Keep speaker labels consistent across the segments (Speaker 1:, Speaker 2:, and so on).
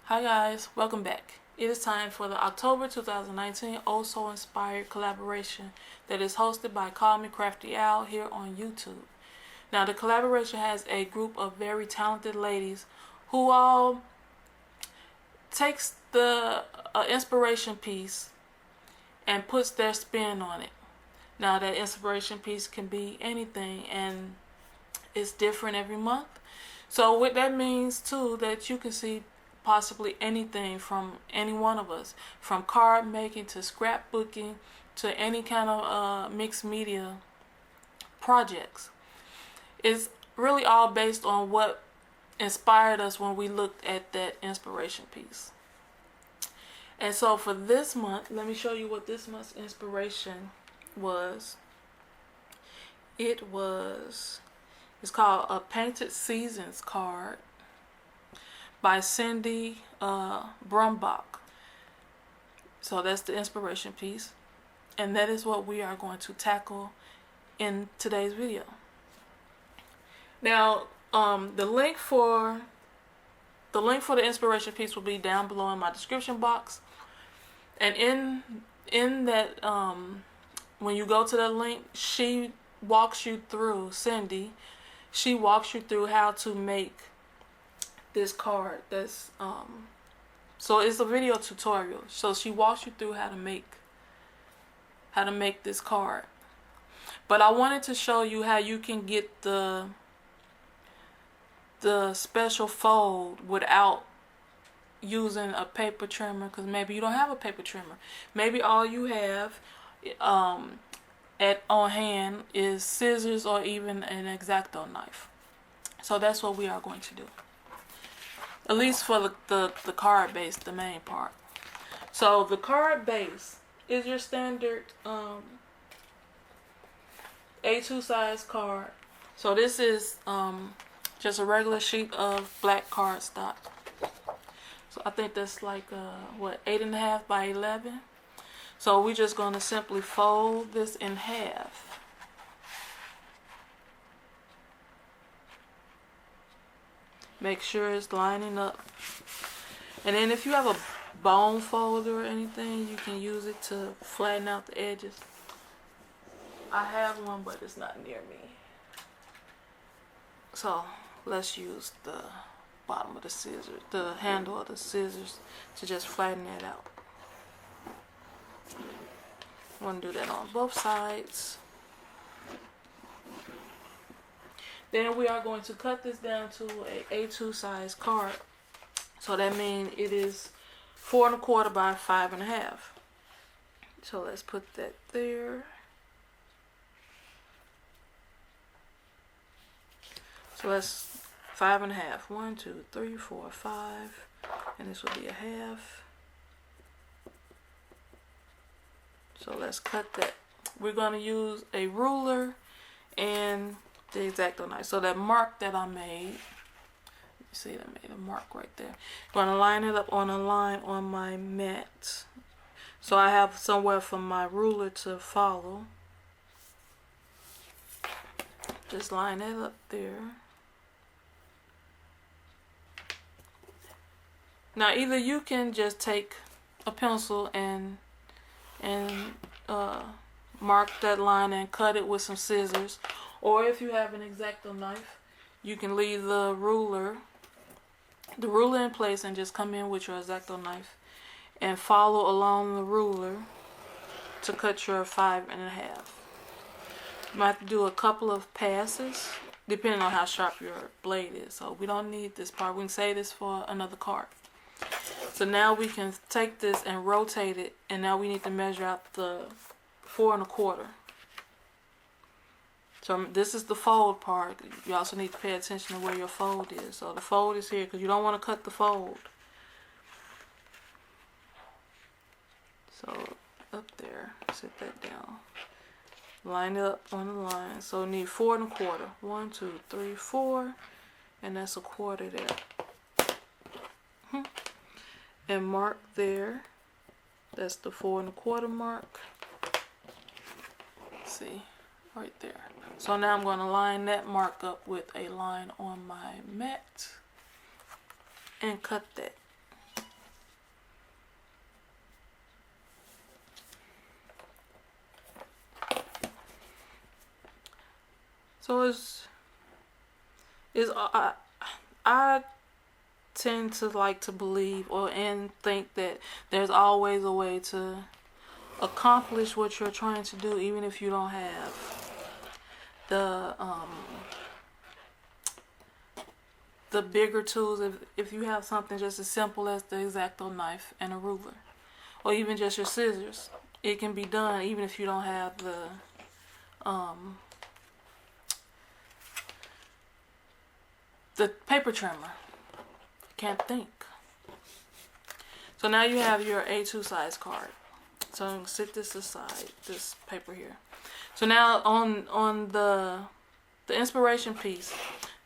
Speaker 1: Hi guys, welcome back. It is time for the October 2019 Oh So Inspired collaboration that is hosted by Call Me Crafty Al here on YouTube. Now the collaboration has a group of very talented ladies who all takes the inspiration piece and puts their spin on it. Now that inspiration piece can be anything and it's different every month. So what that means too, that you can see possibly anything from any one of us, from card making to scrapbooking to any kind of mixed media projects. It's really all based on what inspired us when we looked at that inspiration piece. And so for this month, let me show you what this month's inspiration was. It's called a Painted Seasons card by Cindy Brumbach. So that's the inspiration piece, and that is what we are going to tackle in today's video. Now the link for the inspiration piece will be down below in my description box, and in that when you go to the link, Cindy walks you through how to make this card. That's so it's a video tutorial, so she walks you through how to make this card. But I wanted to show you how you can get the special fold without using a paper trimmer, because maybe you don't have a paper trimmer. Maybe all you have on hand is scissors or even an X-Acto knife. So that's what we are going to do, at least for the card base, the main part. So the card base is your standard A2 size card. So this is just a regular sheet of black cardstock. So I think that's like 8.5 by 11. So we're just going to simply fold this in half. Make sure it's lining up. And then if you have a bone folder or anything, you can use it to flatten out the edges. I have one, but it's not near me. So let's use the bottom of the scissors, the handle of the scissors, to just flatten that out. I'm going to do that on both sides. Then we are going to cut this down to a A2 size card. So that means it is 4 1/4 by 5 1/2. So let's put that there. So that's 5 1/2. 1, 2, 3, 4, 5, and this will be a half. So let's cut that. We're going to use a ruler and the X-Acto knife. So that mark that I made, you see that I made a mark right there. I'm going to line it up on a line on my mat, so I have somewhere for my ruler to follow. Just line it up there. Now either you can just take a pencil and mark that line and cut it with some scissors, or if you have an X-Acto knife, you can leave the ruler in place and just come in with your X-Acto knife and follow along the ruler to cut your 5 1/2. You might have to do a couple of passes depending on how sharp your blade is. So we don't need this part. We can save this for another card. So now we can take this and rotate it, and now we need to measure out the 4 1/4. So this is the fold part. You also need to pay attention to where your fold is. So the fold is here because you don't want to cut the fold. So up there, set that down. Line it up on the line. So we need 4 1/4. 1, 2, 3, 4, and that's a quarter there. And mark there. That's the 4 1/4 mark. See, right there. So now I'm going to line that mark up with a line on my mat and cut that. So I tend to like to believe and think that there's always a way to accomplish what you're trying to do, even if you don't have the bigger tools. If you have something just as simple as the X-Acto knife and a ruler, or even just your scissors, it can be done even if you don't have the paper trimmer. Can't think. So now you have your A2 size card. So I'm gonna sit this aside, this paper here. So now on the inspiration piece,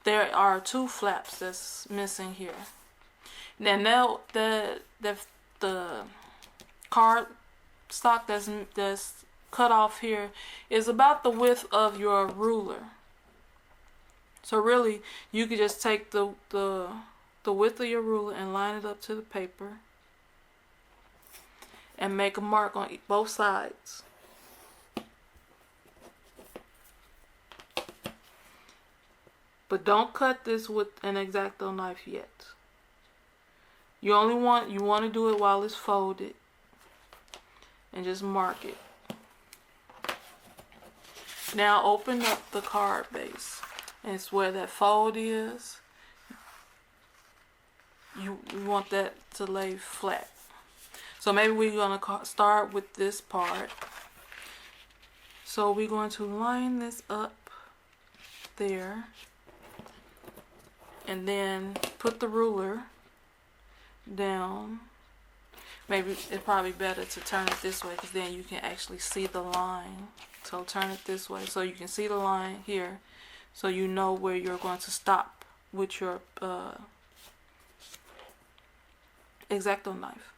Speaker 1: there are 2 flaps that's missing here. Now the card stock that's cut off here is about the width of your ruler. So really, you could just take the width of your ruler and line it up to the paper and make a mark on both sides. But don't cut this with an X-Acto knife yet. You want to do it while it's folded, and just mark it. Now open up the card base, and it's where that fold is. You want that to lay flat. So maybe we're going to start with this part. So we're going to line this up there, and then put the ruler down. Maybe it's probably better to turn it this way, because then you can actually see the line. So turn it this way so you can see the line here, so you know where you're going to stop with your X-Acto knife.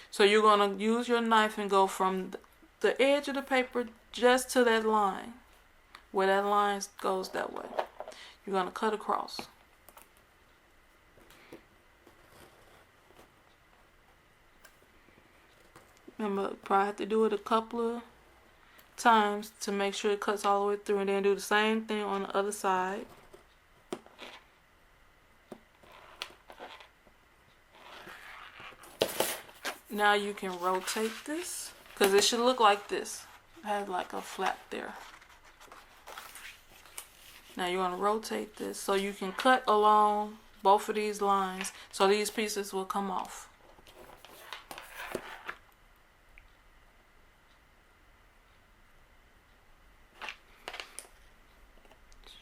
Speaker 1: So you're going to use your knife and go from the edge of the paper just to that line. Where that line goes that way, you're going to cut across. Remember, probably have to do it a couple of times to make sure it cuts all the way through, and then do the same thing on the other side. Now you can rotate this, because it should look like this. It has like a flap there. Now you're going to rotate this so you can cut along both of these lines, so these pieces will come off.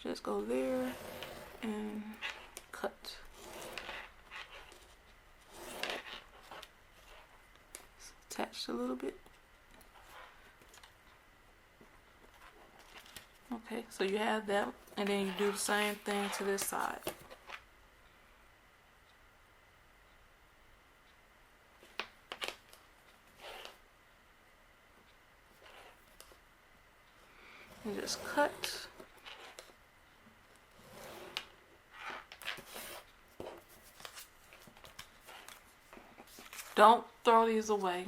Speaker 1: Just go there and cut. It's attached a little bit. Okay, so you have that, and then you do the same thing to this side. And just cut. Don't throw these away.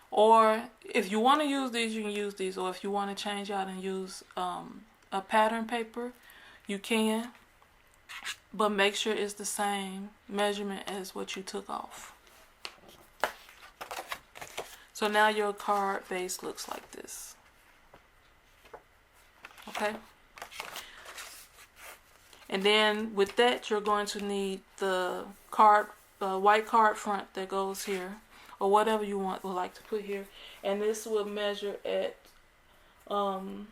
Speaker 1: Or if you want to use these, you can use these. Or if you want to change out and use a pattern paper, you can. But make sure it's the same measurement as what you took off. So now your card base looks like this. Okay? And then with that, you're going to need the white card front that goes here, or whatever you would like to put here. And this will measure at 2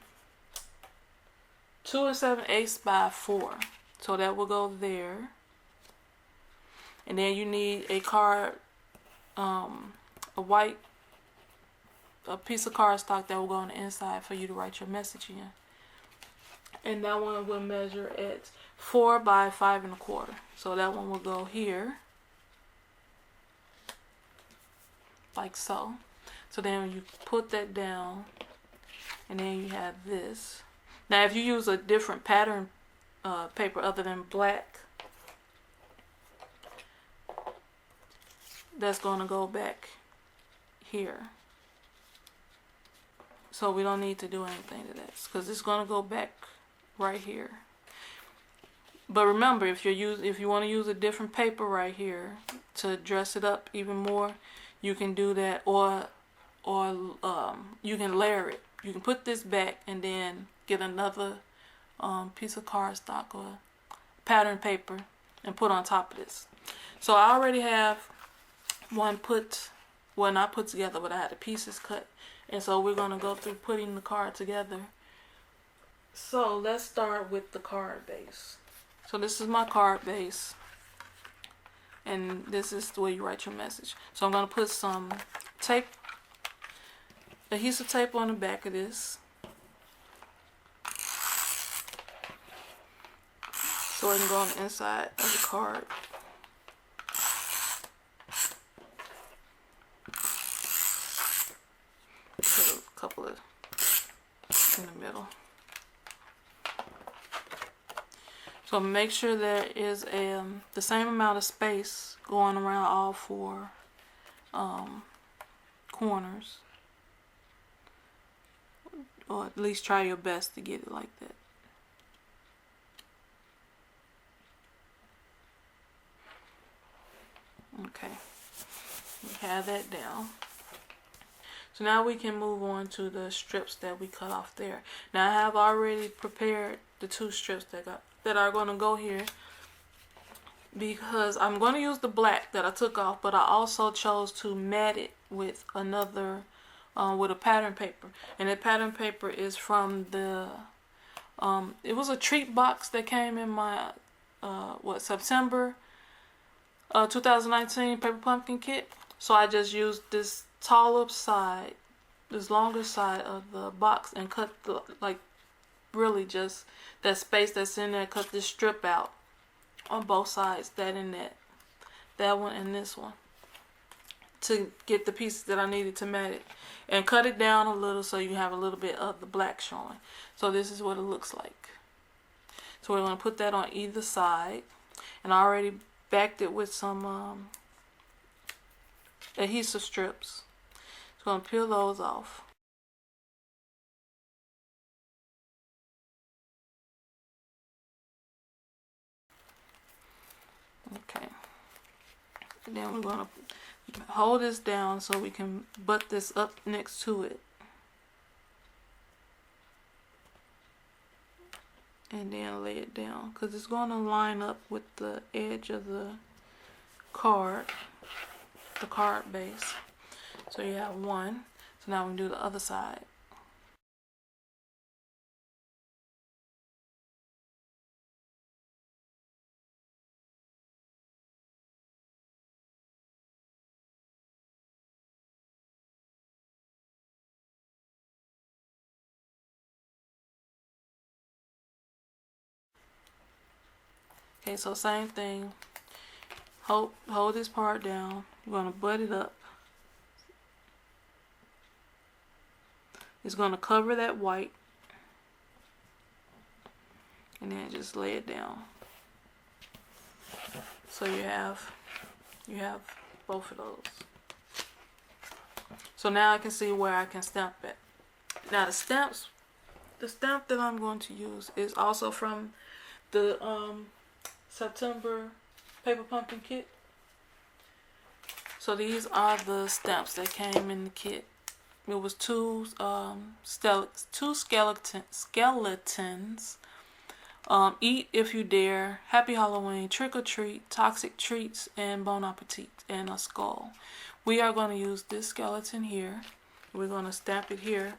Speaker 1: 7/8 by 4. So that will go there. And then you need a card, a piece of cardstock that will go on the inside for you to write your message in. And that one will measure at 4 by 5 1/4. So that one will go here, like so. So then you put that down, and then you have this. Now if you use a different pattern paper other than black, that's going to go back here. So we don't need to do anything to that, because it's going to go back right here. But remember, if you want to use a different paper right here to dress it up even more, you can do that, or you can layer it. You can put this back and then get another piece of cardstock or pattern paper and put on top of this. So I already have one not put together, but I had the pieces cut, and so we're gonna go through putting the card together. So let's start with the card base. So this is my card base, and this is the way you write your message. So I'm gonna put some tape, adhesive tape on the back of this, so it can go on the inside of the card. Put a couple of in the middle. So make sure there is the same amount of space going around all four corners, or at least try your best to get it like that. Okay, we have that down. So now we can move on to the strips that we cut off there. Now I have already prepared the 2 strips that are going to go here, because I'm going to use the black that I took off, but I also chose to mat it with another with a pattern paper, and that pattern paper is from the it was a treat box that came in my September 2019 paper pumpkin kit. So I just used this taller side, this longer side of the box, and cut the, like, really just that space that's in there, cut this strip out on both sides, that and that one and this one, to get the pieces that I needed to mat it, and cut it down a little so you have a little bit of the black showing. So this is what it looks like. So we're going to put that on either side, and I already backed it with some adhesive strips. So I'm going to peel those off. Okay, and then we're going to hold this down so we can butt this up next to it, and then lay it down, because it's going to line up with the edge of the card base. So you have one. So now we can do the other side. Okay, so same thing. Hold this part down. You're going to butt it up. It's going to cover that white, and then just lay it down. So you have both of those. So now I can see where I can stamp it. Now the stamp that I'm going to use is also from the September paper pumpkin kit. So these are the stamps that came in the kit. It was two skeletons. Eat if you dare, Happy Halloween, Trick or Treat, Toxic Treats, and Bon Appetit, and a skull. We are going to use this skeleton here. We're going to stamp it here,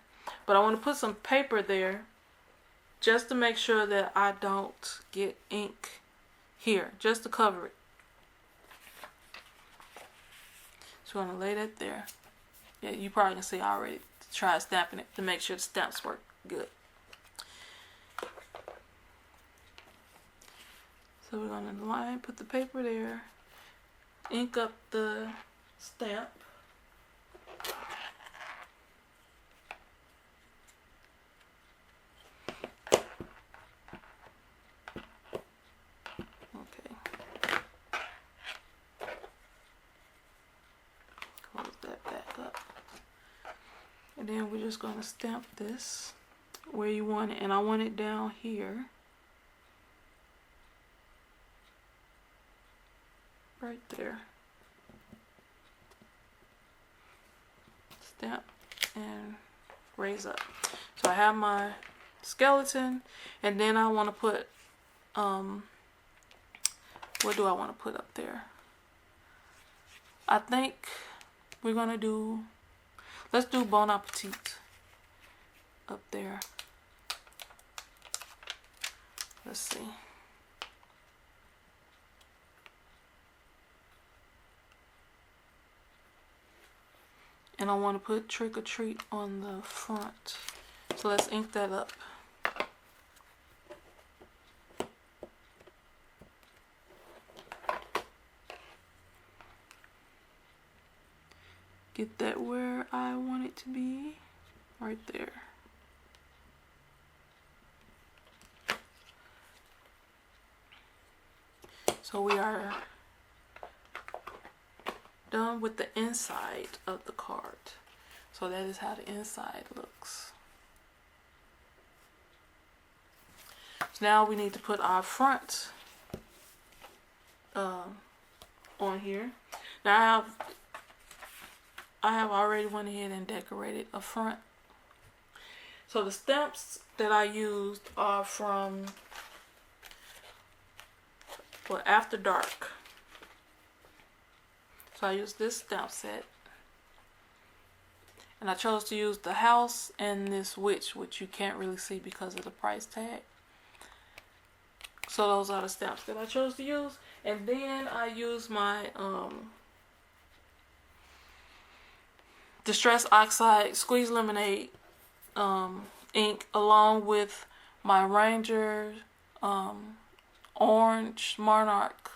Speaker 1: but I want to put some paper there just to make sure that I don't get ink here, just to cover it. So I'm going to lay that there. Yeah, you probably can see I already tried stamping it to make sure the stamps work good. So we're going to put the paper there, ink up the stamp. Okay. Close that back up. And then we're just going to stamp this where you want it, and I want it down here, right there. Stamp and raise up. So I have my skeleton, and then I want to put what do I want to put up there? I think we're gonna do, let's do Bon Appetit up there. Let's see. And I want to put Trick or Treat on the front. So let's ink that up. Get that where I want it to be, right there. So we are done with the inside of the card. So that is how the inside looks. So now we need to put our front on here. Now I have already went ahead and decorated a front. So the stamps that I used are from After Dark. So I used this stamp set. And I chose to use the house and this witch, which you can't really see because of the price tag. So those are the stamps that I chose to use. And then I used my Distress Oxide Squeeze Lemonade ink, along with my Ranger Orange Monarch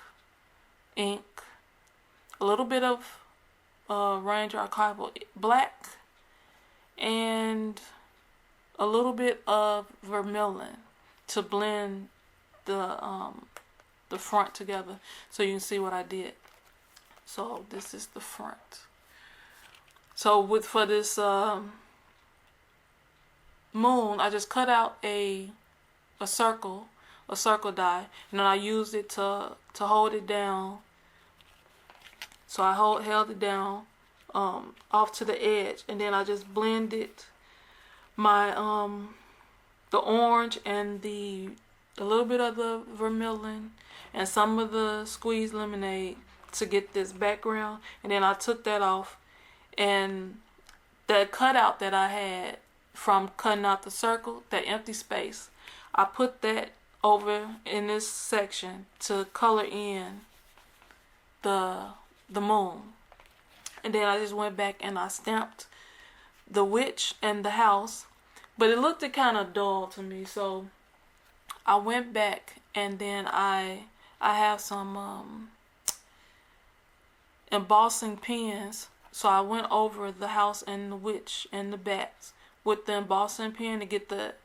Speaker 1: ink, a little bit of Ranger Archival Black, and a little bit of vermilion to blend the front together, so you can see what I did. So this is the front. So for this moon, I just cut out a circle die, and then I used it to hold it down. So I held it down off to the edge, and then I just blended my the orange and a little bit of the vermilion and some of the squeezed lemonade to get this background. And then I took that off, and the cutout that I had from cutting out the circle, that empty space, I put that over in this section to color in the moon. And then I just went back and I stamped the witch and the house, but it looked kind of dull to me, so I went back, and then I have some embossing pens, so I went over the house and the witch and the bats with the embossing pen to get that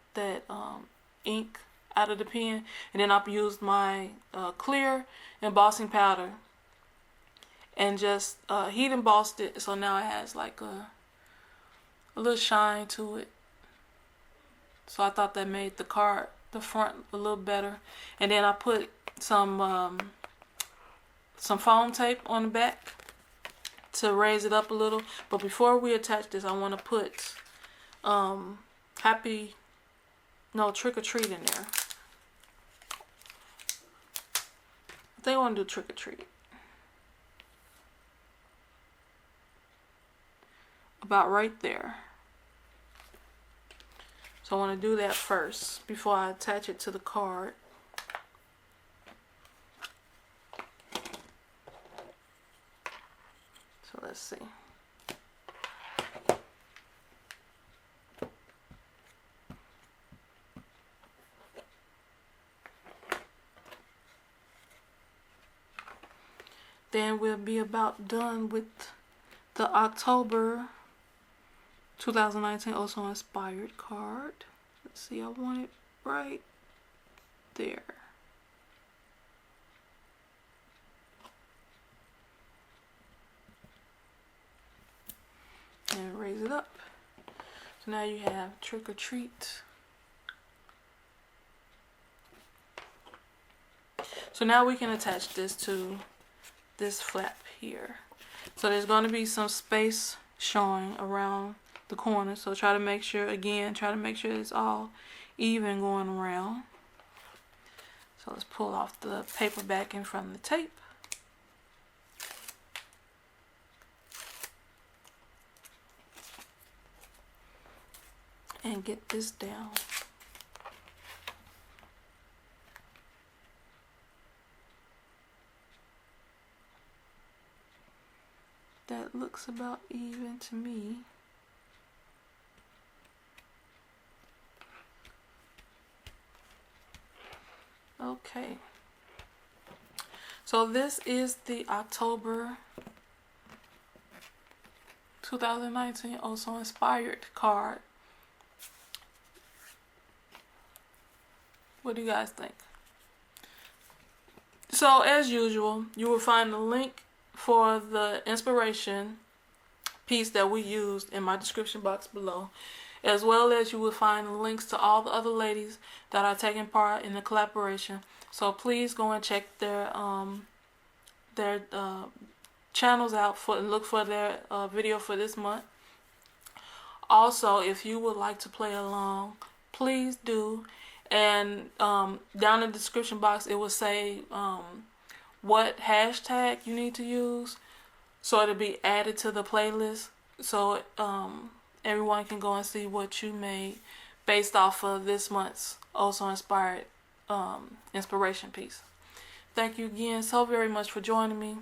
Speaker 1: ink out of the pen, and then I used my clear embossing powder and just heat embossed it, so now it has like a little shine to it. So I thought that made the front a little better. And then I put some foam tape on the back to raise it up a little. But before we attach this, I want to put Trick or Treat in there. I think I want to do Trick or Treat. About right there. So I want to do that first before I attach it to the card. So let's see. Then we'll be about done with the October 2019 Also Inspired card. Let's see, I want it right there. And raise it up. So now you have Trick or Treat So now we can attach this to this flap here. So there's going to be some space showing around the corner. So try to make sure, again, it's all even going around. So let's pull off the paper backing from the tape. And get this down. That looks about even to me. Okay. So this is the October 2019 Also Inspired card. What do you guys think? So as usual, you will find the link for the inspiration piece that we used in my description box below, as well as you will find the links to all the other ladies that are taking part in the collaboration. So please go and check their channels out and look for their video for this month. Also, if you would like to play along, please do. And down in the description box, it will say what hashtag you need to use, so it'll be added to the playlist, so everyone can go and see what you made based off of this month's Also Inspired inspiration piece. Thank you again so very much for joining me,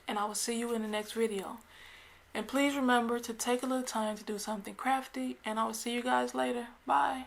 Speaker 1: and I will see you in the next video. And please remember to take a little time to do something crafty, and I will see you guys later. Bye.